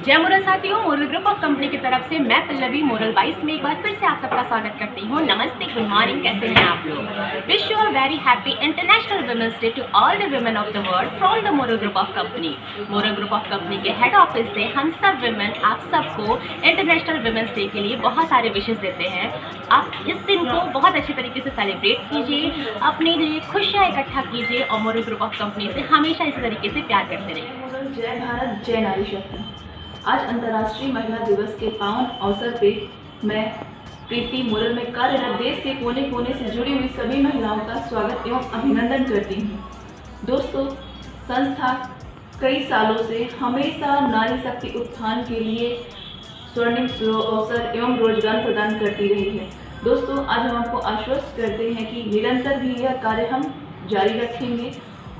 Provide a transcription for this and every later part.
जय मोरल साथियों, moral group of company की तरफ से मैं पल्लवी मोरल 22 में एक बार फिर से आप सबका स्वागत करती हूँ। नमस्ते, गुड मॉर्निंग, कैसे हैं आप लोग। Wish you a very happy international women's day to all the women of the world from the moral group of company. Moral group of company के हेड ऑफिस से हम सब वुमेन आप सबको इंटरनेशनल वुमेन्स डे के लिए बहुत सारे विशेष देते हैं। आप इस दिन को बहुत अच्छी तरीके से सेलिब्रेट कीजिए, अपने लिए खुशियाँ इकट्ठा कीजिए और मोरल ग्रुप ऑफ कंपनी से हमेशा इसी तरीके से प्यार करते रहिए। जय भारत, जय नारी शक्ति। आज अंतर्राष्ट्रीय महिला दिवस के पावन अवसर पे मैं प्रीति मोरल में कार्यरत देश के कोने कोने से जुड़ी हुई सभी महिलाओं का स्वागत एवं अभिनंदन करती हूँ। दोस्तों, संस्था कई सालों से हमेशा नारी शक्ति उत्थान के लिए स्वर्णिम अवसर एवं रोजगार प्रदान करती रही है। दोस्तों, आज हम आपको आश्वस्त करते हैं कि निरंतर भी यह कार्य हम जारी रखेंगे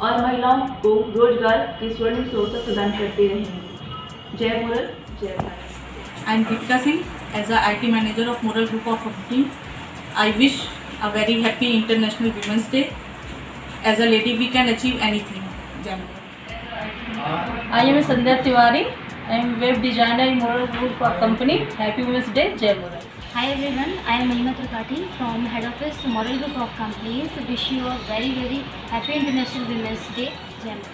और महिलाओं को रोजगार के स्वर्णिम अवसर प्रदान करते रहेंगे। जय मोरल, जय Bharat. I am Deepika Singh. As a IT manager of Moral Group of Company, I wish a very happy International Women's Day. As a lady, we can achieve anything. Jai Moral. I am Sandhya Tiwari. I am web designer in Moral Group of Company. Happy Women's Day. Jai Moral. Hi everyone, I am Mahima Tripathi from Head Office Moral Group of Companies. Wish you a very happy International Women's Day.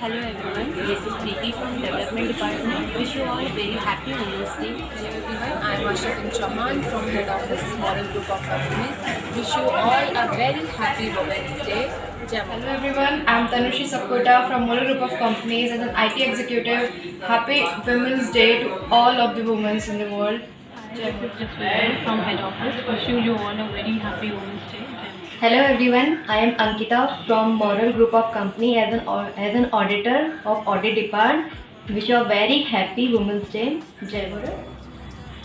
Hello everyone, this is Preeti from Development Department. Wish you all very happy Women's Day. Hello everyone, I am Asha Singh Chauhan from Head Office Moral Group of Companies. Wish you all a very happy Women's Day. Hello everyone, I am Tanushi Sapkota from Moral Group of Companies as an IT executive. Happy Women's Day to all of the women in the world. From head office, wishing you all a very happy Women's Day. Hello everyone, I am Ankita from Moral Group of Company as an auditor of Audit Department. Wish you a very happy Women's Day. Jai Moral.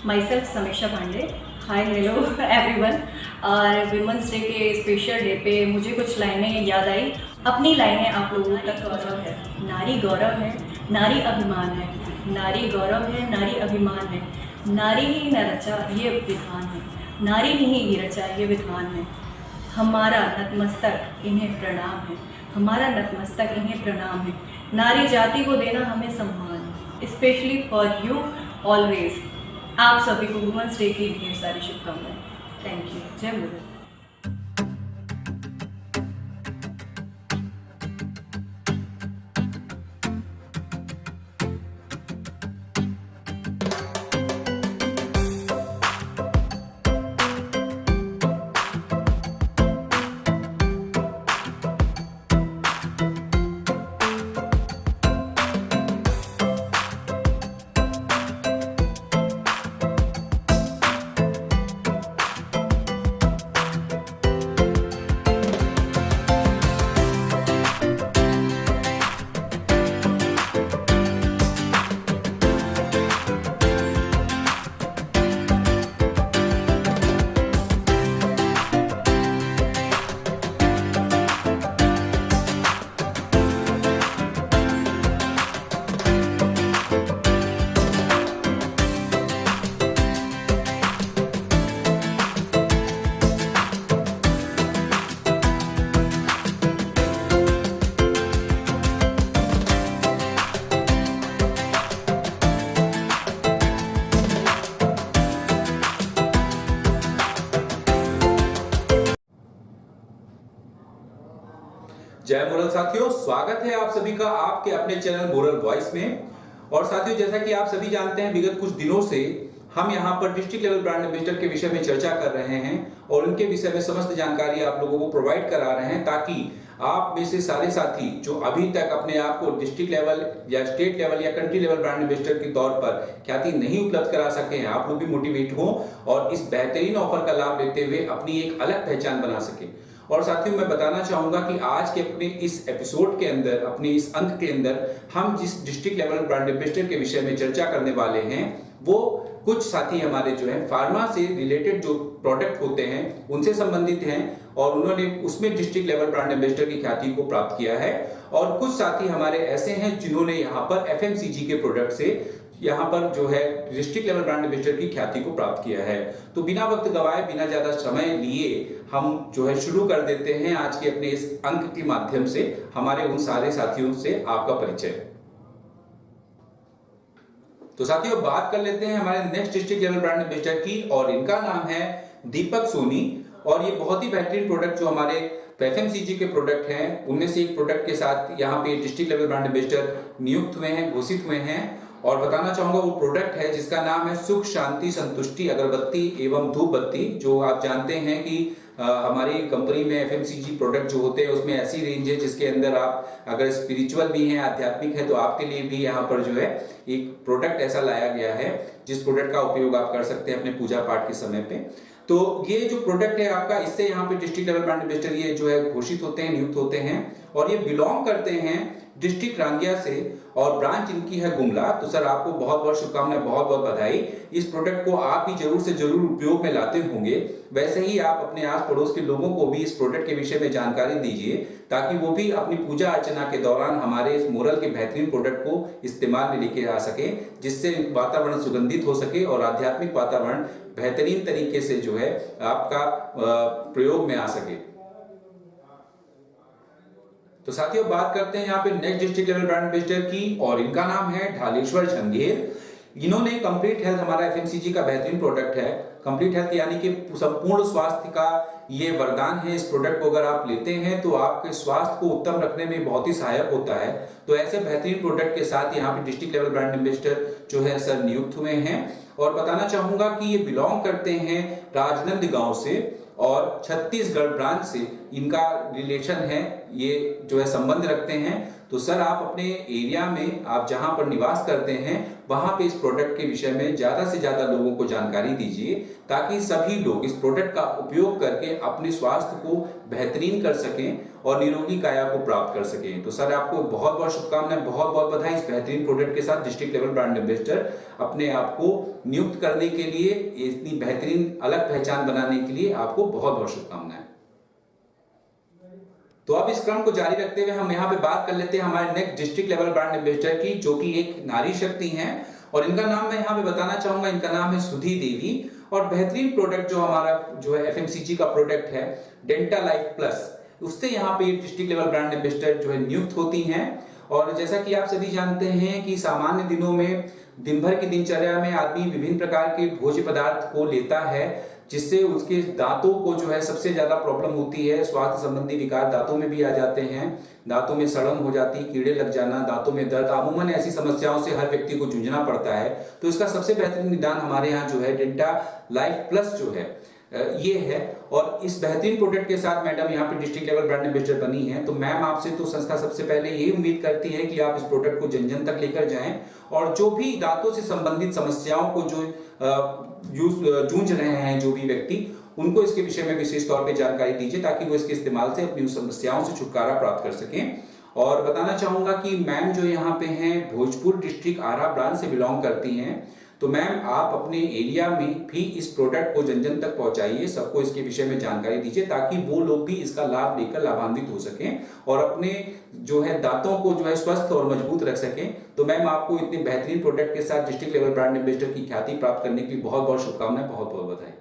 Myself Samisha Pandey. Hi, hello everyone. और Women's Day के special day पे मुझे कुछ लाइनें याद आई। अपनी लाइनें आप लोगों तक गौरव है, नारी गौरव है, नारी अभिमान है, नारी गौरव है, नारी अभिमान है, नारी ही न रचा ये विधान है, नारी ही रचा ये विधान है, हमारा नतमस्तक इन्हें प्रणाम है, हमारा नतमस्तक इन्हें प्रणाम है, नारी जाति को देना हमें सम्मान, स्पेशली फॉर यू ऑलवेज। आप सभी को वुमेन्स डे की ढेर सारी शुभकामनाएं। Thank you. जय मोरल। जय मोरल साथियों, स्वागत है आप सभी का आपके अपने चैनल मोरल वॉइस में। और साथियों, जैसा कि आप सभी जानते हैं, विगत कुछ दिनों से हम यहां पर डिस्ट्रिक्ट लेवल ब्रांड एम्बेसडर के विषय में चर्चा कर रहे हैं और उनके विषय में समस्त जानकारी आप लोगों को प्रोवाइड करा रहे हैं, ताकि आप में से सारे साथी जो अभी तक अपने आप को डिस्ट्रिक्ट लेवल या स्टेट लेवल या कंट्री लेवल ब्रांड एम्बेसडर के तौर पर ख्याति नहीं उपलब्ध करा सके हैं, आप लोग भी मोटिवेट हों और इस बेहतरीन ऑफर का लाभ लेते हुए अपनी एक अलग पहचान बना सके। और साथियों, मैं बताना चाहूंगा कि आज के अपने इस एपिसोड के अंदर, अपने इस अंक के अंदर, हम जिस डिस्ट्रिक्ट लेवल ब्रांड एम्बेसडर के विषय में चर्चा करने वाले हैं वो कुछ साथी हमारे जो हैं फार्मा से रिलेटेड जो प्रोडक्ट होते हैं उनसे संबंधित हैं और उन्होंने उसमें डिस्ट्रिक्ट लेवल ब्रांड एम्बेसडर की ख्याति को प्राप्त किया है। और कुछ साथी हमारे ऐसे हैं जिन्होंने यहाँ पर FMCG के प्रोडक्ट से यहाँ पर जो है डिस्ट्रिक्ट लेवल ब्रांड एम्बेसडर की ख्याति को प्राप्त किया है। तो बिना वक्त गवाए, बिना ज्यादा समय लिए हम जो है शुरू कर देते हैं आज के अपने इस अंक के माध्यम से हमारे उन सारे साथियों से आपका परिचय। तो साथियों बात कर लेते हैं हमारे next district level brand ambassador की, और इनका नाम है दीपक सोनी। और ये बहुत ही बेहतरीन प्रोडक्ट जो हमारे एफएमसीजी के प्रोडक्ट हैं उनमें से एक प्रोडक्ट के साथ यहाँ पे डिस्ट्रिक्ट लेवल ब्रांड एम्बेसडर नियुक्त हुए हैं, घोषित हुए हैं। और बताना चाहूंगा वो प्रोडक्ट है जिसका नाम है सुख शांति संतुष्टि अगरबत्ती एवं धूप बत्ती। जो आप जानते हैं कि हमारी कंपनी में एफएमसीजी प्रोडक्ट जो होते हैं उसमें ऐसी रेंज है जिसके अंदर आप अगर स्पिरिचुअल भी हैं, आध्यात्मिक है, तो आपके लिए भी यहाँ पर जो है एक प्रोडक्ट ऐसा लाया गया है जिस प्रोडक्ट का उपयोग आप कर सकते हैं अपने पूजा पाठ के समय पे। तो ये जो प्रोडक्ट है आपका, इससे यहाँ पे डिस्ट्रिक्ट लेवल ब्रांड एम्बेसडर ये जो है घोषित होते हैं, नियुक्त होते हैं, और ये बिलोंग करते हैं डिस्ट्रिक्ट रांगिया से और ब्रांच इनकी है गुमला। तो सर आपको बहुत बहुत शुभकामनाएं, बहुत बहुत बधाई। इस प्रोडक्ट को आप भी जरूर से जरूर उपयोग में लाते होंगे, वैसे ही आप अपने आस पड़ोस के लोगों को भी इस प्रोडक्ट के विषय में जानकारी दीजिए ताकि वो भी अपनी पूजा अर्चना के दौरान हमारे इस मोरल के बेहतरीन प्रोडक्ट को इस्तेमाल में लेके आ सके, जिससे वातावरण सुगंधित हो सके और आध्यात्मिक वातावरण बेहतरीन तरीके से जो है आपका प्रयोग में आ सके। तो साथियों बात करते हैं यहाँ पे next district level brand ambassador की, और इनका नाम है ढालेश्वर झंगेर। इन्होंने कंप्लीट हेल्थ, हमारा एफएमसीजी का बेहतरीन प्रोडक्ट है। कंप्लीट हेल्थ यानी कि संपूर्ण स्वास्थ्य का ये वरदान है। इस प्रोडक्ट को अगर आप लेते हैं तो आपके स्वास्थ्य को उत्तम रखने में बहुत ही सहायक होता है। तो ऐसे बेहतरीन प्रोडक्ट के साथ यहाँ पे डिस्ट्रिक्ट लेवल ब्रांड एम्बेसडर जो है सर नियुक्त हुए हैं। और बताना चाहूंगा कि ये बिलोंग करते हैं राजनंद गांव से और छत्तीसगढ़ ब्रांच से इनका रिलेशन है, ये जो है संबंध रखते हैं। तो सर आप अपने एरिया में, आप जहां पर निवास करते हैं वहां पे इस प्रोडक्ट के विषय में ज्यादा से ज्यादा लोगों को जानकारी दीजिए ताकि सभी लोग इस प्रोडक्ट का उपयोग करके अपने स्वास्थ्य को बेहतरीन कर सकें और निरोगी काया को प्राप्त कर सकें। तो सर आपको बहुत बहुत शुभकामनाएं, बहुत बहुत बधाई इस बेहतरीन प्रोडक्ट के साथ डिस्ट्रिक्ट लेवल ब्रांड एम्बेसडर अपने आप को नियुक्त करने के लिए, इतनी बेहतरीन अलग पहचान बनाने के लिए आपको बहुत बहुत शुभकामनाएं। तो अब इस क्रम को जारी रखते हुए हम यहाँ पे बात कर लेते हैं हमारे next district level brand ambassador की, जो कि एक नारी शक्ति हैं। और इनका नाम मैं यहाँ पे बताना चाहूंगा, इनका नाम है सुधी देवी। और बेहतरीन प्रोडक्ट जो हमारा जो है एफएमसीजी का प्रोडक्ट है डेंटा लाइफ प्लस, उससे यहाँ पे डिस्ट्रिक्ट लेवल ब्रांड एम्बेसडर जो है नियुक्त होती हैं। और जैसा कि आप सभी जानते हैं कि सामान्य दिनों में दिन भर की दिनचर्या में आदमी विभिन्न प्रकार के भोज्य पदार्थ को लेता है, जिससे उसके दांतों को जो है सबसे ज्यादा प्रॉब्लम होती है। स्वास्थ्य संबंधी विकार दांतों में भी आ जाते हैं, दांतों में सड़न हो जाती है, कीड़े लग जाना, दांतों में दर्द, अमूमन ऐसी समस्याओं से हर व्यक्ति को जूझना पड़ता है। तो इसका सबसे बेहतरीन निदान हमारे यहाँ जो है डेंटा लाइफ प्लस जो है ये है। और इस बेहतरीन प्रोडक्ट के साथ मैडम यहाँ पे डिस्ट्रिक्ट लेवल ब्रांड एम्बेसडर बनी है। तो मैम आपसे तो संस्था सबसे पहले यही उम्मीद करती है कि आप इस प्रोडक्ट को जन जन तक लेकर जाएं और जो भी दांतों से संबंधित समस्याओं को जो जूझ रहे हैं जो भी व्यक्ति, उनको इसके विषय में विशेष तौर पे जानकारी दीजिए ताकि वो इसके इस्तेमाल से अपनी समस्याओं से छुटकारा प्राप्त कर सकें। और बताना चाहूंगा कि मैम जो यहाँ पे हैं भोजपुर डिस्ट्रिक्ट आरा ब्रांच से बिलोंग करती हैं। तो मैम आप अपने एरिया में भी इस प्रोडक्ट को जन जन तक पहुंचाइए, सबको इसके विषय में जानकारी दीजिए ताकि वो लोग भी इसका लाभ लेकर लाभान्वित हो सकें और अपने जो है दांतों को जो है स्वस्थ और मजबूत रख सकें। तो मैम आपको इतने बेहतरीन प्रोडक्ट के साथ डिस्ट्रिक्ट लेवल ब्रांड एम्बेसडर की ख्याति प्राप्त करने की बहुत बहुत शुभकामनाएं, बहुत बहुत बधाई।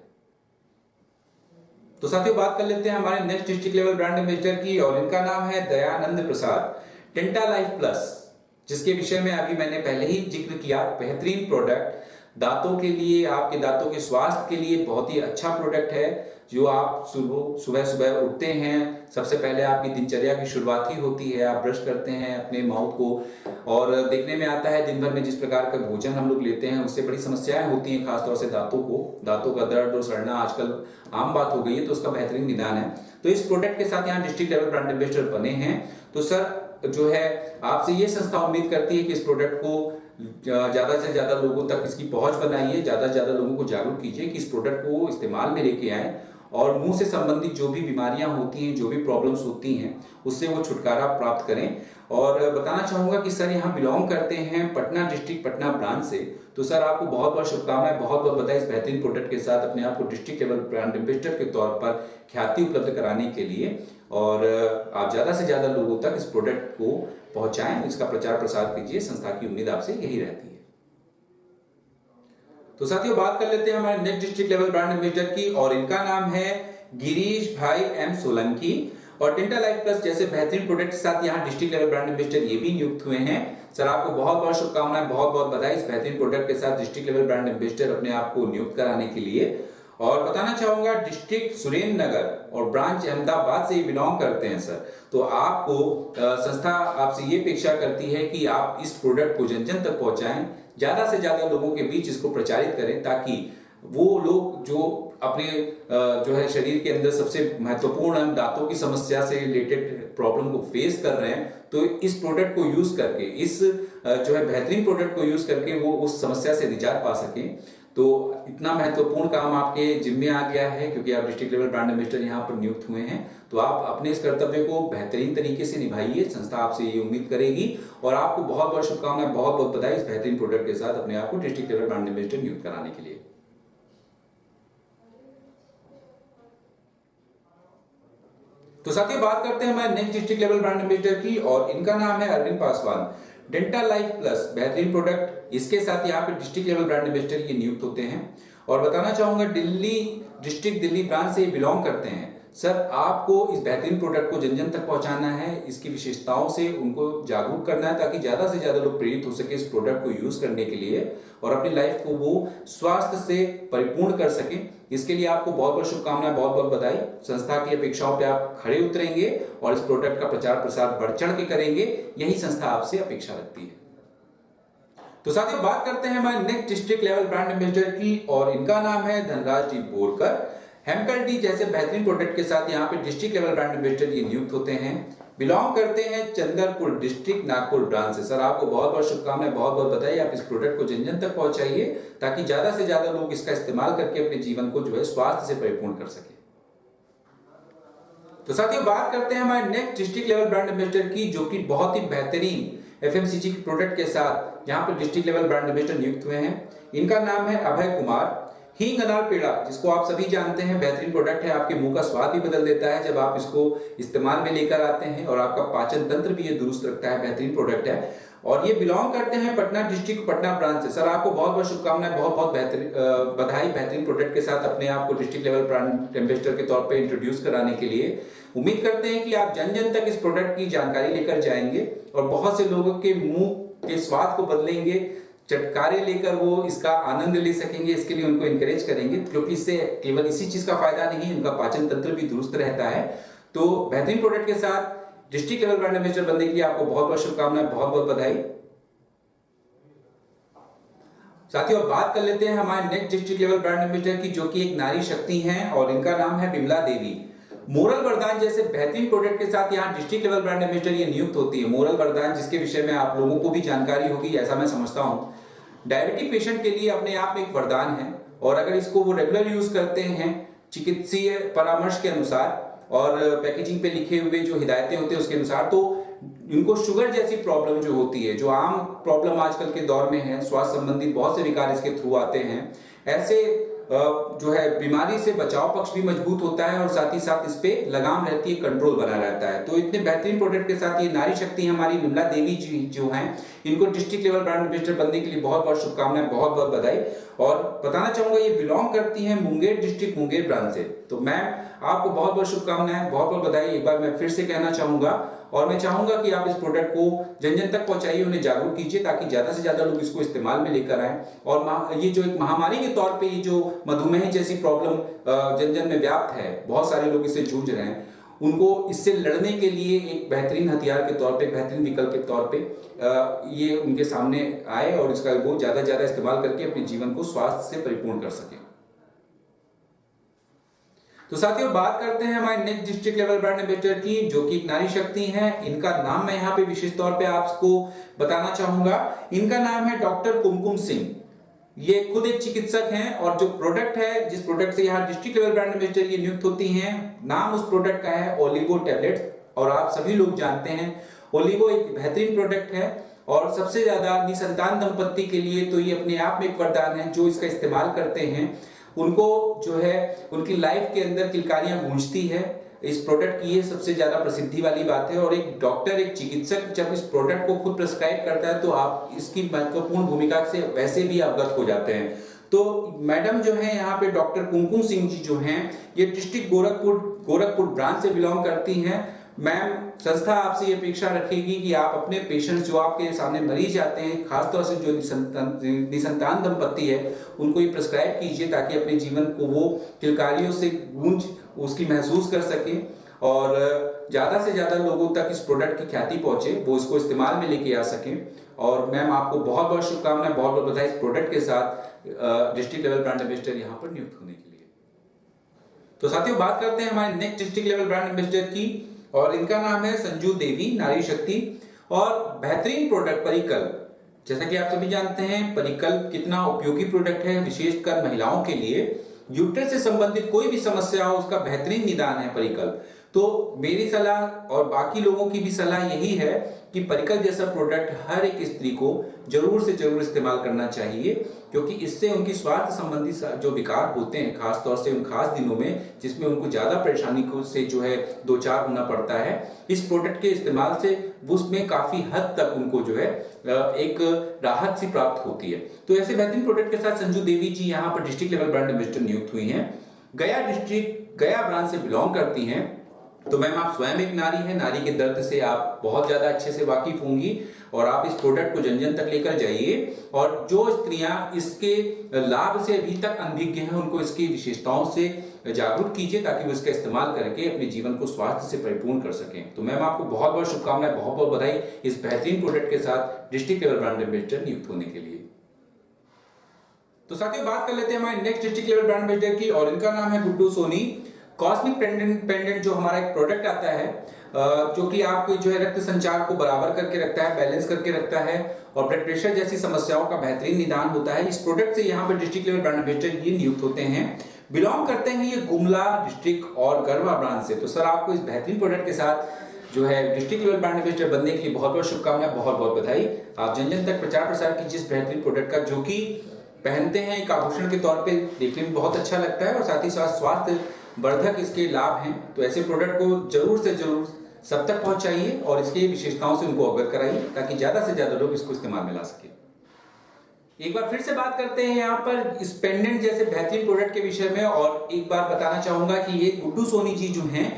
तो साथियों बात कर लेते हैं हमारे next district level brand ambassador की, और इनका नाम है दयानंद प्रसाद। डेंटा लाइफ प्लस, जिसके विषय में अभी मैंने पहले ही जिक्र किया, बेहतरीन प्रोडक्ट दांतों के लिए, आपके दांतों के स्वास्थ्य के लिए बहुत ही अच्छा प्रोडक्ट है। जो आप सुबह सुबह उठते हैं, सबसे पहले आपकी दिनचर्या की शुरुआत ही होती है, आप ब्रश करते हैं अपने माउथ को और देखने में आता है दिन भर में जिस प्रकार का भोजन हम लोग लेते हैं उससे बड़ी समस्याएं होती हैं, खासतौर से दांतों का दर्द और सड़ना आजकल आम बात हो गई है। तो उसका बेहतरीन निदान है। तो इस प्रोडक्ट के साथ यहाँ डिस्ट्रिक्ट लेवल ब्रांड एम्बेसडर बने हैं। तो सर जो है आपसे ये संस्था उम्मीद करती है कि इस प्रोडक्ट को ज्यादा से ज्यादा लोगों तक इसकी पहुंच बनाइए, ज्यादा से ज्यादा लोगों को जागरूक कीजिए कि इस प्रोडक्ट को इस्तेमाल में लेके आए और मुंह से संबंधित जो भी बीमारियां होती हैं, जो भी प्रॉब्लम्स होती हैं, उससे वो छुटकारा प्राप्त करें। और बताना चाहूंगा कि सर यहाँ बिलोंग करते हैं पटना डिस्ट्रिक्ट पटना ब्रांच से। तो सर आपको बहुत बहुत शुभकामनाएं, बहुत बहुत बधाई इस बेहतरीन प्रोडक्ट के साथ अपने आप को डिस्ट्रिक्ट लेवल ब्रांड एम्बेसडर के तौर पर ख्याति उपलब्ध कराने के लिए। और आप ज्यादा से ज्यादा लोगों तक इस प्रोडक्ट को पहुंचाएं, इसका प्रचार प्रसार कीजिए, संस्था की उम्मीद आपसे यही रहती है। तो साथियों बात कर लेते हैं हमारे next district level brand ambassador की, और इनका नाम है गिरीश भाई एम सोलंकी। और डेंटा लाइफ प्लस जैसे बेहतरीन प्रोडक्ट के साथ यहाँ डिस्ट्रिक्ट लेवल ब्रांड एम्बेसडर ये भी नियुक्त हुए हैं। सर आपको बहुत बहुत शुभकामनाएं, बहुत बहुत बधाई इस बेहतरीन प्रोडक्ट के साथ डिस्ट्रिक्ट लेवल ब्रांड एम्बेसडर अपने आप को नियुक्त कराने के लिए। और बताना चाहूंगा डिस्ट्रिक्ट सुरेंद्र नगर और ब्रांच अहमदाबाद से बिलोंग करते हैं सर, तो आपको संस्था आपसे ये अपेक्षा करती है कि आप इस प्रोडक्ट को जन जन तक पहुंचाएं, ज्यादा से ज्यादा लोगों के बीच इसको प्रचारित करें, ताकि वो लोग जो अपने जो है शरीर के अंदर सबसे महत्वपूर्ण दांतों की समस्या से रिलेटेड प्रॉब्लम को फेस कर रहे हैं, तो इस प्रोडक्ट को यूज करके, इस जो है बेहतरीन प्रोडक्ट को यूज करके वो उस समस्या से निजात पा सकें। तो इतना महत्वपूर्ण काम आपके जिम्मे आ गया है, क्योंकि आप डिस्ट्रिक्ट लेवल ब्रांड एम्बेसडर यहाँ पर नियुक्त हुए हैं, तो आप अपने इस कर्तव्य को बेहतरीन तरीके से निभाइए। संस्था आपसे ये उम्मीद करेगी और आपको बहुत बहुत शुभकामनाएं, बहुत बहुत बधाई इस बेहतरीन प्रोडक्ट के साथ अपने आप को डिस्ट्रिक्ट लेवल ब्रांड एम्बेसडर नियुक्त कराने के लिए। तो साथियों बात करते हैं हमारे next district level brand ambassador की, और इनका नाम है Arvind Paswan. Dental life plus बेहतरीन प्रोडक्ट, इसके साथ यहाँ पे डिस्ट्रिक्ट लेवल ब्रांड एम्बेसडर ये नियुक्त होते हैं। और बताना चाहूंगा दिल्ली डिस्ट्रिक्ट दिल्ली ब्रांच से बिलोंग करते हैं। सर आपको इस बेहतरीन प्रोडक्ट को जन जन तक पहुंचाना है, इसकी विशेषताओं से उनको जागरूक करना है, ताकि ज्यादा से ज्यादा लोग प्रेरित हो सके इस प्रोडक्ट को यूज करने के लिए और अपनी लाइफ को वो स्वास्थ्य से परिपूर्ण कर सके। इसके लिए आपको बहुत बहुत शुभकामनाएं, बहुत बहुत बधाई। संस्था की अपेक्षाओं पे आप खड़े उतरेंगे और इस प्रोडक्ट का प्रचार प्रसार बढ़ चढ़ के करेंगे, यही संस्था आपसे अपेक्षा रखती है। तो साथियों बात करते हैं हमारे next district level brand ambassador की, और इनका नाम है धनराज जी बोरकर। हेमकल टी जैसे बेहतरीन प्रोडक्ट के साथ यहाँ पे डिस्ट्रिक्ट लेवल ब्रांड एम्बेसडर ये नियुक्त होते हैं। बिलोंग करते हैं चंद्रपुर डिस्ट्रिक्ट नागपुर ब्रांच से। सर आपको बहुत बहुत शुभकामनाएं, बहुत बहुत बधाई। आप इस प्रोडक्ट को जन जन तक पहुंचाइए, ताकि ज्यादा से ज्यादा लोग इसका इस्तेमाल करके अपने जीवन को जो है स्वास्थ्य से परिपूर्ण कर सके। तो साथियों बात करते हैं हमारे next district level brand ambassador की, जो कि बहुत ही बेहतरीन एफएमसीजी के प्रोडक्ट के साथ यहाँ पर डिस्ट्रिक्ट लेवल ब्रांड एम्बेसडर नियुक्त हुए हैं। इनका नाम है अभय कुमार। हींग अनार पेड़ा, जिसको आप सभी जानते हैं, बेहतरीन प्रोडक्ट है, आपके मुंह का स्वाद भी बदल देता है जब आप इसको इस्तेमाल में लेकर आते हैं, और आपका पाचन तंत्र भी ये दुरुस्त रखता है, बेहतरीन प्रोडक्ट है। और ये बिलोंग करते हैं पटना डिस्ट्रिक्ट पटना ब्रांच से। सर आपको बहुत बहुत शुभकामनाएं, बहुत बहुत बधाई बेहतरीन प्रोडक्ट के साथ अपने आप को डिस्ट्रिक्ट लेवल ब्रांड एम्बेसडर के तौर पे इंट्रोड्यूस कराने के लिए। उम्मीद करते हैं कि आप जन जन तक इस प्रोडक्ट की जानकारी लेकर जाएंगे और बहुत से लोगों के मुंह के स्वाद को बदलेंगे, चटकारे लेकर वो इसका आनंद ले सकेंगे। इसके लिए उनको इनकरेज करेंगे, क्योंकि इससे केवल इसी चीज का फायदा नहीं, उनका पाचन तंत्र भी दुरुस्त रहता है। तो बेहतरीन प्रोडक्ट के साथ डिस्ट्रिक्ट लेवल ब्रांड एम्बेसडर बनने के लिए आपको बहुत बहुत शुभकामनाएं, बहुत बहुत बधाई। साथियों अब बात कर लेते हैं हमारे next district level brand ambassador की, जो कि एक नारी शक्ति हैं, और इनका नाम है बिमला देवी। मोरल वरदान जैसे बेहतरीन प्रोडक्ट के साथ यहाँ डिस्ट्रिक्ट लेवल ब्रांड एम्बेसडर ये नियुक्त होती है। मोरल वरदान, जिसके विषय में आप लोगों को भी जानकारी होगी, ऐसा मैं समझता हूँ, डायबिटिक पेशेंट के लिए अपने आप में एक वरदान है, और अगर इसको वो रेगुलर यूज करते हैं चिकित्सीय परामर्श के अनुसार और पैकेजिंग पे लिखे हुए जो हिदायतें होते हैं उसके अनुसार, तो इनको शुगर जैसी प्रॉब्लम जो होती है, जो आम प्रॉब्लम आजकल के दौर में है, स्वास्थ्य संबंधी बहुत से विकार इसके थ्रू आते हैं, ऐसे जो है बीमारी से बचाव पक्ष भी मजबूत होता है, और साथ ही साथ इस पे लगाम रहती है, कंट्रोल बना रहता है। तो इतने बेहतरीन प्रोडक्ट के साथ ये नारी शक्ति हमारी बिमला देवी जी जो हैं, इनको डिस्ट्रिक्ट लेवल ब्रांड एम्बेसडर बनने के लिए बहुत बहुत शुभकामनाएं, बहुत बहुत बधाई। और बताना चाहूंगा ये बिलोंग करती हैं मुंगेर डिस्ट्रिक्ट मुंगेर ब्रांच से। तो मैम आपको बहुत बहुत शुभकामनाएं, बहुत बहुत बधाई। एक बार मैं फिर से कहना चाहूंगा, और मैं चाहूंगा कि आप इस प्रोडक्ट को जन जन तक पहुंचाइए, उन्हें जागरूक कीजिए, ताकि ज्यादा से ज्यादा लोग इसको इस्तेमाल में लेकर आए। और ये जो एक महामारी के तौर पे ये जो मधुमेह जैसी प्रॉब्लम जन जन में व्याप्त है, बहुत सारे लोग इससे जूझ रहे हैं, उनको इससे लड़ने के लिए एक बेहतरीन हथियार के तौर पे, बेहतरीन विकल्प के तौर पे ये उनके सामने आए, और इसका वो ज्यादा से ज्यादा इस्तेमाल करके अपने जीवन को स्वास्थ्य से परिपूर्ण कर सके। तो साथियों बात करते हैं हमारे next district level brand ambassador की, जो कि एक नारी शक्ति है। इनका नाम मैं यहाँ पे विशेष तौर पे आपको बताना चाहूंगा। इनका नाम है डॉक्टर कुमकुम सिंह। ये खुद एक चिकित्सक हैं, और जो प्रोडक्ट है, जिस प्रोडक्ट से यहाँ डिस्ट्रिक्ट लेवल ब्रांड एम्बेसडर ये नियुक्त होती हैं, नाम उस प्रोडक्ट का है ओलिवो टैबलेट्स। और आप सभी लोग जानते हैं ओलिवो एक बेहतरीन प्रोडक्ट है, और सबसे ज्यादा निसंतान दंपत्ति के लिए तो ये अपने आप में एक वरदान है। जो इसका इस्तेमाल करते हैं उनको जो है उनकी लाइफ के अंदर किलकारियां गूंजती है। इस प्रोडक्ट की ये सबसे ज्यादा प्रसिद्धि वाली बात है, और एक डॉक्टर, एक चिकित्सक जब इस प्रोडक्ट को खुद प्रिस्क्राइब करता है, तो आप इसकी महत्वपूर्ण भूमिका से वैसे भी अवगत हो जाते हैं। तो मैडम जो है यहाँ पे डॉक्टर कुमकुम सिंह जी जो हैं, ये डिस्ट्रिक्ट गोरखपुर ब्रांच से बिलोंग करती हैं। मैम, संस्था आपसे ये अपेक्षा रखेगी कि आप अपने पेशेंट्स जो आपके सामने मरीज आते हैं, खासतौर से जो निसंतान दंपत्ति है, उनको ये प्रिस्क्राइब कीजिए ताकि अपने जीवन को वो किलकारियों से गूंज उसकी महसूस कर सके और ज़्यादा से ज़्यादा लोगों तक इस प्रोडक्ट की ख्याति पहुंचे, वो इसको इस्तेमाल में लेके आ सकें। और मैम, आपको बहुत बहुत शुभकामनाएं, बहुत बहुत बधाई इस प्रोडक्ट के साथ डिस्ट्रिक्ट लेवल ब्रांड एम्बेसडर यहाँ पर नियुक्त होने के लिए। तो साथियों, बात करते हैं हमारे next district level brand ambassador की, और इनका नाम है संजू देवी, नारी शक्ति। और बेहतरीन प्रोडक्ट परिकल, जैसा कि आप सभी जानते हैं परिकल कितना उपयोगी प्रोडक्ट है, विशेषकर महिलाओं के लिए। यूट्रस से संबंधित कोई भी समस्या हो, उसका बेहतरीन निदान है परिकल। तो मेरी सलाह और बाकी लोगों की भी सलाह यही है कि परिकल जैसा प्रोडक्ट हर एक स्त्री को जरूर से जरूर इस्तेमाल करना चाहिए, क्योंकि इससे उनकी स्वास्थ्य संबंधी जो विकार होते हैं, खासतौर से उन खास दिनों में जिसमें उनको ज्यादा परेशानी से जो है दो चार होना पड़ता है, इस प्रोडक्ट के इस्तेमाल से उसमें काफी हद तक उनको जो है एक राहत सी प्राप्त होती है। तो ऐसे बेहतरीन प्रोडक्ट के साथ संजू देवी जी यहाँ पर डिस्ट्रिक्ट लेवल ब्रांड एम्बेसडर नियुक्त हुई हैं। गया डिस्ट्रिक्ट, गया ब्रांच से बिलोंग करती हैं। तो मैम, आप स्वयं एक नारी हैं, नारी के दर्द से आप बहुत ज्यादा अच्छे से वाकिफ होंगी और आप इस प्रोडक्ट को जन जन तक लेकर जाइए। और जो स्त्रियां इसके लाभ से अभी तक अनभिज्ञ हैं, उनको इसकी विशेषताओं से जागरूक कीजिए ताकि वो इसका इस्तेमाल करके अपने जीवन को स्वास्थ्य से परिपूर्ण कर सकें। तो मैम, आपको बहुत बहुत शुभकामनाएं, बहुत बहुत बधाई इस बेहतरीन प्रोडक्ट के साथ डिस्ट्रिक्ट लेवल ब्रांड एम्बेसडर नियुक्त होने के लिए। तो साथियों, बात कर लेते हैं हमारे next district level brand ambassador की, और इनका नाम है गुड्डू सोनी। कॉस्मिक पेंडेंट जो हमारा एक प्रोडक्ट आता है, जो कि आपके जो है रक्त संचार को बराबर करके रखता है, बैलेंस करके रखता है और ब्लड प्रेशर जैसी समस्याओं का बेहतरीन निदान होता है। इस प्रोडक्ट से यहाँ पर डिस्ट्रिक्ट लेवल ब्रांड एम्बेसडर ये नियुक्त होते हैं। बिलोंग करते हैं ये गुमला डिस्ट्रिक्ट और गरवा ब्रांच से। तो सर, आपको इस बेहतरीन प्रोडक्ट के साथ जो है डिस्ट्रिक्ट लेवल ब्रांड एम्बेसडर बनने के लिए बहुत बहुत शुभकामनाएं, बहुत बहुत बधाई। आप जन जन तक प्रचार प्रसार कीजिए इस बेहतरीन प्रोडक्ट का, जो कि पहनते हैं एक आभूषण के तौर पे, देखने में बहुत अच्छा लगता है और साथ ही साथ स्वास्थ्य वर्धक इसके लाभ हैं। तो ऐसे प्रोडक्ट को जरूर से जरूर सब तक पहुंचाइए और इसकी विशेषताओं से उनको अवगत कराइए ताकि ज्यादा से ज्यादा लोग इसको इस्तेमाल में ला सके। एक बार फिर से बात करते हैं यहाँ पर इस पेंडेंट जैसे बेहतरीन प्रोडक्ट के विषय में, और एक बार बताना चाहूंगा कि ये गुड्डू सोनी जी जो हैं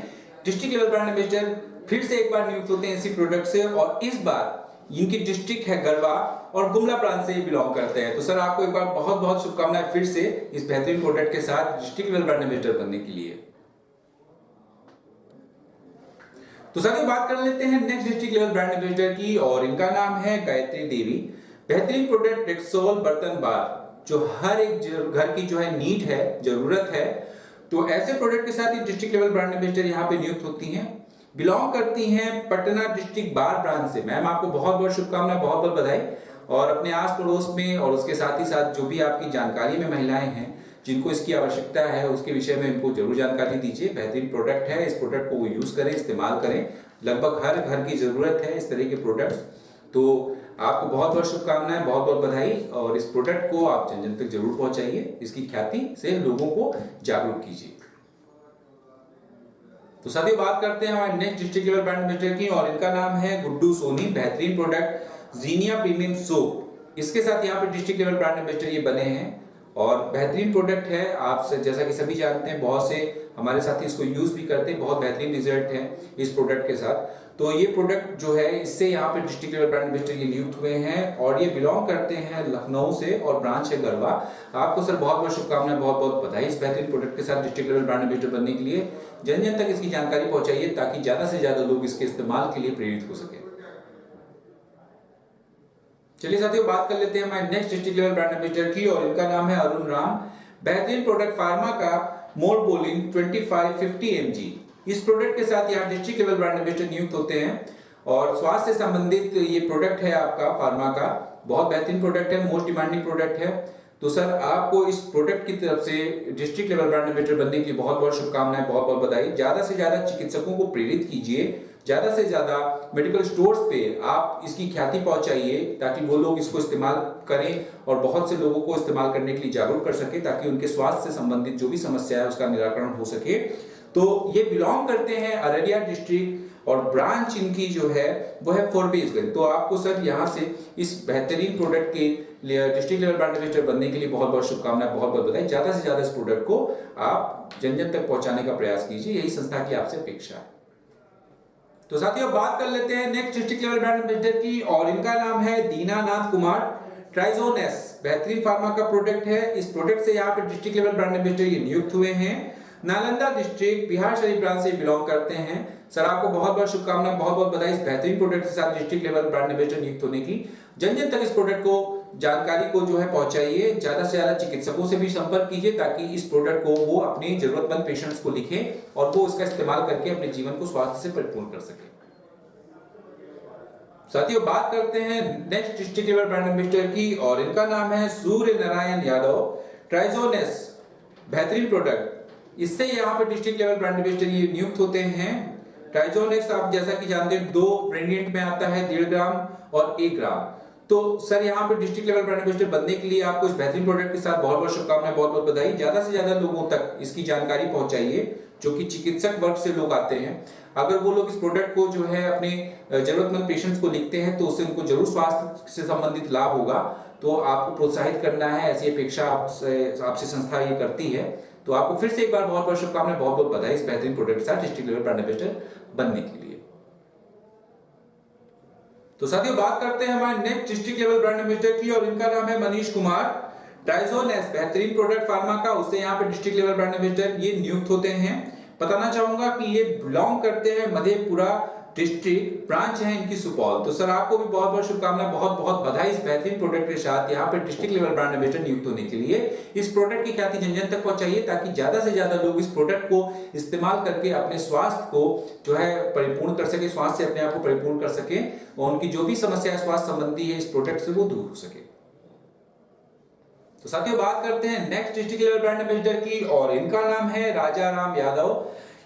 डिस्ट्रिक्ट लेवल ब्रांड एम्बेसडर फिर से एक बार नियुक्त होते हैं इसी प्रोडक्ट से, और इस बार इनकी डिस्ट्रिक्ट है गरवा और गुमला ब्रांच से बिलोंग करते हैं। तो सर, आपको एक बार बहुत बहुत शुभकामनाएं फिर से इस बेहतरीन प्रोडक्ट के साथ डिस्ट्रिक्ट लेवल ब्रांड एम्बेसडर बनने के लिए। तो साथियों, बात कर लेते हैं next district level brand ambassador की, और इनका नाम है गायत्री देवी। बेहतरीन प्रोडक्ट डेक्सोल बर्तन बार, जो हर एक घर की जो है नीड है, जरूरत है। तो ऐसे प्रोडक्ट के साथ ही डिस्ट्रिक्ट लेवल ब्रांड एम्बेसडर यहाँ पे नियुक्त होती हैं। बिलोंग करती हैं पटना डिस्ट्रिक्ट बार ब्रांच से। मैम, आपको बहुत बहुत शुभकामनाएं, बहुत बहुत बधाई। और अपने आस पड़ोस में और उसके साथ ही साथ जो भी आपकी जानकारी में महिलाएं हैं जिनको इसकी आवश्यकता है, उसके विषय में इनको जरूर जानकारी दीजिए। बेहतरीन प्रोडक्ट है, इस प्रोडक्ट को वो यूज करें, इस्तेमाल करें। लगभग हर घर की जरूरत है इस तरह के प्रोडक्ट्स। तो आपको बहुत बहुत शुभकामनाएं, बहुत बहुत बधाई, और इस प्रोडक्ट को आप जन जन तक जरूर पहुंचाइए, इसकी ख्याति से लोगों को जागरूक कीजिए। तो साथियों, बात करते हैं हमारे next district level brand ambassador की, और इनका नाम है गुड्डू सोनी। बेहतरीन प्रोडक्ट जीनिया प्रीमियम सोप, इसके साथ यहाँ पर डिस्ट्रिक्ट लेवल ब्रांड एम्बेसडर ये बने हैं और बेहतरीन प्रोडक्ट है। आप जैसा कि सभी जानते हैं, बहुत से हमारे साथी इसको यूज भी करते हैं, बहुत बेहतरीन रिजल्ट है इस प्रोडक्ट के साथ। तो ये प्रोडक्ट जो है, इससे यहाँ पे डिस्ट्रिक्ट लेवल ब्रांड एम्बेसडर ये नियुक्त हुए हैं और ये बिलोंग करते हैं लखनऊ से और ब्रांच है गरवा। आपको सर बहुत बहुत शुभकामनाएं, बहुत बहुत बधाई इस बेहतरीन प्रोडक्ट के साथ डिस्ट्रिक्ट लेवल ब्रांड एम्बेसडर बनने के लिए। जन जन तक इसकी जानकारी पहुंचाइए ताकि ज्यादा से ज्यादा लोग इसके इस्तेमाल के लिए प्रेरित हो सके। चलिए साथियों, बात कर लेते हैं हमारे next district level brand ambassador की, और इनका नाम है अरुण राम। बेहतरीन प्रोडक्ट फार्मा का मोरबोलिन 2550 mg, इस प्रोडक्ट के साथ यहाँ डिस्ट्रिक्ट लेवल ब्रांड एम्बेसडर नियुक्त होते हैं। और स्वास्थ्य से संबंधित ये प्रोडक्ट है आपका फार्मा का, बहुत बेहतरीन प्रोडक्ट है, मोस्ट डिमांडिंग प्रोडक्ट है। तो सर, आपको इस प्रोडक्ट की तरफ से डिस्ट्रिक्ट लेवल ब्रांड एम्बेसडर बनने के लिए बहुत बहुत शुभकामनाएं, बहुत बहुत बधाई। ज्यादा से ज्यादा चिकित्सकों को प्रेरित कीजिए, ज्यादा से ज्यादा मेडिकल स्टोर्स पे आप इसकी ख्याति पहुंचाइए ताकि वो लोग इसको इस्तेमाल करें और बहुत से लोगों को इस्तेमाल करने के लिए जागरूक कर सके ताकि उनके स्वास्थ्य से संबंधित जो भी समस्या है उसका निराकरण हो सके। तो ये बिलोंग करते हैं अररिया डिस्ट्रिक्ट और ब्रांच इनकी जो है वो है फोरबेसगंज। तो आपको सर यहाँ से इस बेहतरीन प्रोडक्ट के लिए डिस्ट्रिक्ट लेवल ब्रांड एम्बेसडर बनने के लिए बहुत बहुत शुभकामनाएं, बहुत बहुत बधाई। ज्यादा से ज्यादा इस प्रोडक्ट को आप जन जन तक पहुंचाने का प्रयास कीजिए, यही संस्था की आपसे अपेक्षा है। तो साथियों बात कर लेते हैं next district level brand ambassador की, और इनका नाम है दीनानाथ कुमार। ट्राइजोन एस बेहतरीन फार्मा का प्रोडक्ट है। इस प्रोडक्ट से यहाँ पे डिस्ट्रिक्ट लेवल ब्रांड एम्बेसडर ये नियुक्त हुए हैं। नालंदा डिस्ट्रिक्ट बिहार शरीफ ब्रांच से बिलोंग करते हैं। सर आपको बहुत बहुत शुभकामनाएं, बहुत बहुत बधाई इस बेहतरीन प्रोडक्ट के साथ डिस्ट्रिक्ट लेवल ब्रांड एम्बेसडर नियुक्त होने की। जन जन तक इस प्रोडक्ट को जानकारी को जो है पहुंचाइए, ज्यादा से ज्यादा चिकित्सकों से भी संपर्क कीजिए ताकि इस प्रोडक्ट को वो अपने जरूरतमंद पेशेंट्स को लिखें और वो इसका इस्तेमाल करके अपने जीवन को स्वास्थ्य से परिपूर्ण कर सके। साथियों बात करते हैं next district level brand ambassador की, और इनका नाम है सूर्य नारायण यादव। ट्राइजोनेस बेहतरीन प्रोडक्ट, इससे यहाँ पे डिस्ट्रिक्ट लेवल ब्रांड एम्बेसडर ये नियुक्त होते हैं। ट्राइजोनेक्स आप जैसा कि जानते हैं 2 वेरिएंट में आता है, 1.5 ग्राम और 1 ग्राम। तो सर यहाँ पे डिस्ट्रिक्ट लेवल ब्रांड एम्बेसडर बनने के लिए आपको इस बेहतरीन प्रोडक्ट के साथ बहुत बहुत शुभकामनाएं, बहुत बहुत बधाई। ज्यादा से ज्यादा लोगों तक इसकी जानकारी पहुंचाइए जो कि चिकित्सक वर्ग से लोग आते हैं। अगर वो लोग इस प्रोडक्ट को जो है अपने जरूरतमंद पेशेंट्स को लिखते हैं तो उससे उनको जरूर स्वास्थ्य से संबंधित लाभ होगा। तो आपको प्रोत्साहित करना है, ऐसी अपेक्षा आपसे संस्था ये करती है। तो आपको फिर से एक बार बहुत बहुत शुभकामनाएं, बहुत बहुत बधाई इस बेहतरीन प्रोडक्ट के साथ डिस्ट्रिक्ट लेवल ब्रांड एम्बेसडर बनने के लिए। तो साथियों बात करते हैं हमारे next district level brand ambassador की, और इनका नाम है मनीष कुमार। ट्राइजोन एस बेहतरीन प्रोडक्ट फार्मा का, उससे यहाँ पे डिस्ट्रिक्ट लेवल ब्रांड एम्बेसडर ये नियुक्त होते हैं। बताना चाहूंगा कि ये बिलोंग करते हैं मधेपुरा डिस्ट्रिक्ट, ब्रांच है इनकी सुपौल। तो सर आपको भी बहुत बहुत शुभकामनाएं, बहुत बहुत बधाई इस बेहतरीन प्रोडक्ट के साथ यहाँ पे डिस्ट्रिक्ट लेवल ब्रांड एम्बेसडर नियुक्त होने के लिए। इस प्रोडक्ट की ख्याति जन जन तक पहुंचाइए ताकि ज्यादा से ज्यादा लोग इस प्रोडक्ट को इस्तेमाल करके अपने स्वास्थ्य को जो है परिपूर्ण कर सके, स्वास्थ्य से अपने आप को परिपूर्ण कर सके और उनकी जो भी समस्या है स्वास्थ्य संबंधी है इस प्रोडक्ट से वो दूर हो सके। तो साथियों बात करते हैं next district level brand ambassador की, और इनका नाम है राजा राम यादव।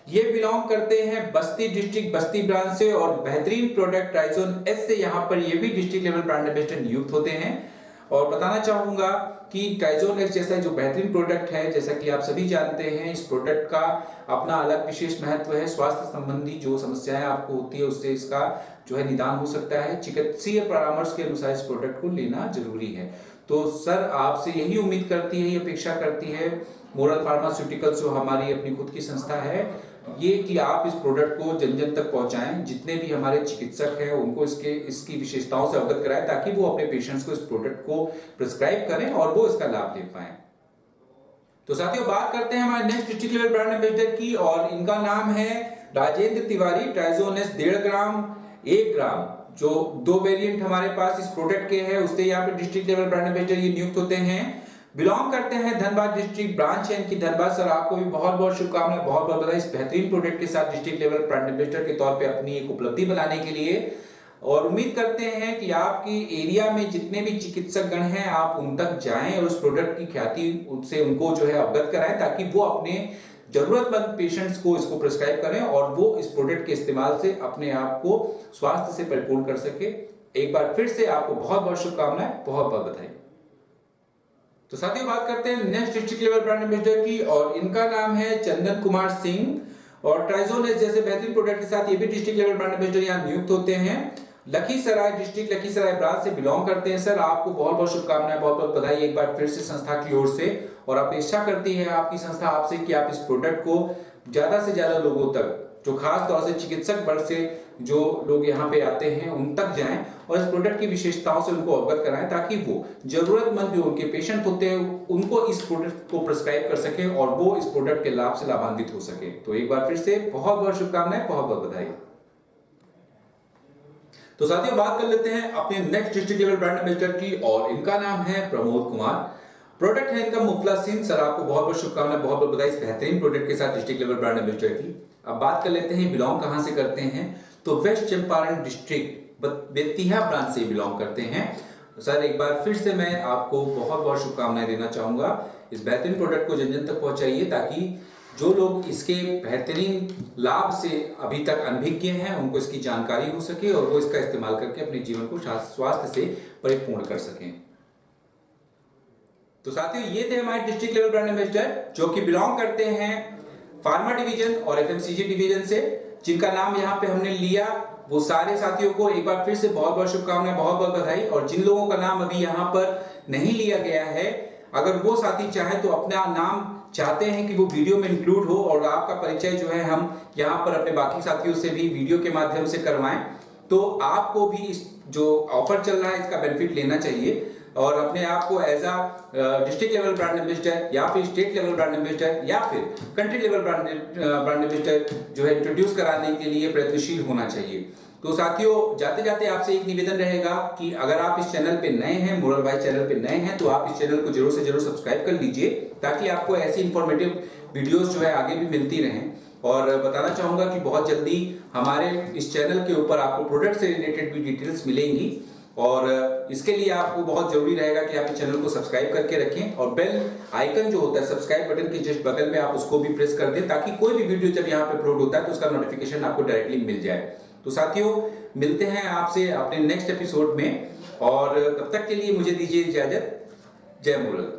ये बिलोंग करते हैं बस्ती डिस्ट्रिक्ट, बस्ती ब्रांच से, और बेहतरीन प्रोडक्ट ट्राइजोन एस से यहाँ पर ये भी डिस्ट्रिक्ट लेवल ब्रांड एम्बेसडर नियुक्त होते हैं। और बताना चाहूंगा कि ट्राइजोन एस जैसा जो बेहतरीन प्रोडक्ट है, जैसा कि आप सभी जानते हैं, इस प्रोडक्ट का अपना अलग विशेष महत्व है। स्वास्थ्य संबंधी जो समस्याएं आपको होती है उससे इसका जो है निदान हो सकता है। चिकित्सीय परामर्श के अनुसार इस प्रोडक्ट को लेना जरूरी है। तो सर आपसे यही उम्मीद करती है, ये अपेक्षा करती है मोरल फार्मास्यूटिकल्स जो हमारी अपनी खुद की संस्था है, ये कि आप इस प्रोडक्ट को जन जन तक पहुंचाएं। जितने भी हमारे चिकित्सक हैं उनको इसकी विशेषताओं से अवगत कराएं ताकि वो अपने पेशेंट्स को इस प्रोडक्ट को प्रिस्क्राइब करें और वो इसका लाभ ले पाएं। तो साथियों बात करते हैं हमारे next district level brand ambassador की, और इनका नाम है राजेंद्र तिवारी। ट्राइजोन एस 1.5 ग्राम 1 ग्राम जो 2 वेरिएंट हमारे पास इस प्रोडक्ट के हैं, उससे यहाँ पे डिस्ट्रिक्ट लेवल ब्रांड एम्बेसडर ये नियुक्त होते हैं। बिलोंग करते हैं धनबाद डिस्ट्रिक्ट, ब्रांच है इनकी धनबाद। सर आपको भी बहुत बहुत शुभकामनाएं, बहुत बहुत बधाई इस बेहतरीन प्रोडक्ट के साथ डिस्ट्रिक्ट लेवल ब्रांड एम्बेसडर के तौर पे अपनी एक उपलब्धि बनाने के लिए। और उम्मीद करते हैं कि आपकी एरिया में जितने भी चिकित्सक गण हैं आप उन तक जाएं और उस प्रोडक्ट की ख्याति उनसे उनको जो है अवगत कराएं ताकि वो अपने जरूरतमंद पेशेंट्स को इसको प्रिस्क्राइब करें और वो इस प्रोडक्ट के इस्तेमाल से अपने आप को स्वास्थ्य से परिपूर्ण कर सके। एक बार फिर से आपको बहुत बहुत शुभकामनाएं, बहुत बहुत बधाई। तो साथियों बात करते हैं next district level brand ambassador की, और इनका नाम है चंदन कुमार सिंह। और ट्राइजोन एस जैसे बेहतरीन प्रोडक्ट के साथ ये भी डिस्ट्रिक्ट लेवल ब्रांड एम्बेसडर यहाँ नियुक्त होते हैं। लखीसराय डिस्ट्रिक्ट, लखीसराय ब्रांच से बिलोंग करते हैं। सर आपको बहुत बहुत शुभकामनाएं, बहुत बहुत बधाई एक बार फिर से संस्था की ओर से। और अपेक्षा करती है आपकी संस्था आपसे कि आप इस प्रोडक्ट को ज्यादा से ज्यादा लोगों तक, जो खास तौर से चिकित्सक वर्ग से जो लोग यहाँ पे आते हैं उन तक जाएं और इस प्रोडक्ट की विशेषताओं से उनको अवगत कराएं ताकि वो जरूरतमंद जो उनके पेशेंट होते हैं उनको इस प्रोडक्ट को प्रिस्क्राइब कर सके और वो इस प्रोडक्ट के लाभ से लाभान्वित हो सके। तो एक बार फिर से बहुत बहुत शुभकामनाएं, बहुत बहुत बधाई। तो साथियों बात कर लेते हैं अपने next district level brand ambassador की, और इनका नाम है प्रमोद कुमार। प्रोडक्ट है इनका मुफलासिन। सर आपको बहुत बहुत शुभकामनाएं, बहुत बहुत बधाई इस बेहतरीन प्रोडक्ट के साथ डिस्ट्रिक्ट लेवल ब्रांड एम्बेसडर की। अब बात कर लेते हैं बिलोंग कहां से करते हैं, तो west Champaran district Bettiah branch से बिलोंग करते हैं। सर एक बार फिर से मैं आपको बहुत बहुत शुभकामनाएं देना चाहूंगा। इस बेहतरीन प्रोडक्ट को जन जन तक पहुंचाइए ताकि जो लोग इसके बेहतरीन लाभ से अभी तक अनभिज्ञ हैं उनको इसकी जानकारी हो सके और वो इसका इस्तेमाल करके अपने जीवन को स्वास्थ्य से परिपूर्ण कर सकें। तो साथियों ये थे हमारे डिस्ट्रिक्ट लेवल ब्रांड एम्बेसडर जो कि बिलोंग करते हैं फार्मा डिवीजन और एफएमसीजी डिवीजन से, जिनका नाम यहाँ पे हमने लिया। वो सारे साथियों को एक बार फिर से बहुत बहुत शुभकामनाएं, बहुत बहुत बधाई। और जिन लोगों का नाम अभी यहाँ पर नहीं लिया गया है अगर वो साथी चाहे तो अपना नाम चाहते हैं कि वो वीडियो में इंक्लूड हो और आपका परिचय जो है हम यहाँ पर अपने बाकी साथियों से भी वीडियो के माध्यम से करवाएं, तो आपको भी इस जो ऑफर चल रहा है इसका बेनिफिट लेना चाहिए और अपने आप को as a district level brand ambassador या फिर स्टेट लेवल ब्रांड एम्बेसडर या फिर कंट्री लेवल ब्रांड एम्बेसडर जो है इंट्रोड्यूस कराने के लिए प्रयत्नशील होना चाहिए। तो साथियों, जाते जाते आपसे एक निवेदन रहेगा कि अगर आप इस चैनल पे नए हैं, मोरल वाइज चैनल पे नए हैं, तो आप इस चैनल को जरूर से जरूर सब्सक्राइब कर लीजिए ताकि आपको ऐसी इंफॉर्मेटिव वीडियोस जो है आगे भी मिलती रहें। और बताना चाहूंगा कि बहुत जल्दी हमारे इस चैनल के ऊपर आपको प्रोडक्ट से रिलेटेड भी डिटेल्स मिलेंगी और इसके लिए आपको बहुत जरूरी रहेगा कि आप इस चैनल को सब्सक्राइब करके रखें और बेल आइकन जो होता है सब्सक्राइब बटन के जस्ट बगल में आप उसको भी प्रेस कर दें ताकि कोई भी वीडियो जब यहाँ पे अपलोड होता है तो उसका नोटिफिकेशन आपको डायरेक्टली मिल जाए। तो साथियों, मिलते हैं आपसे अपने नेक्स्ट एपिसोड में और तब तक के लिए मुझे दीजिए इजाजत। जय मोरल।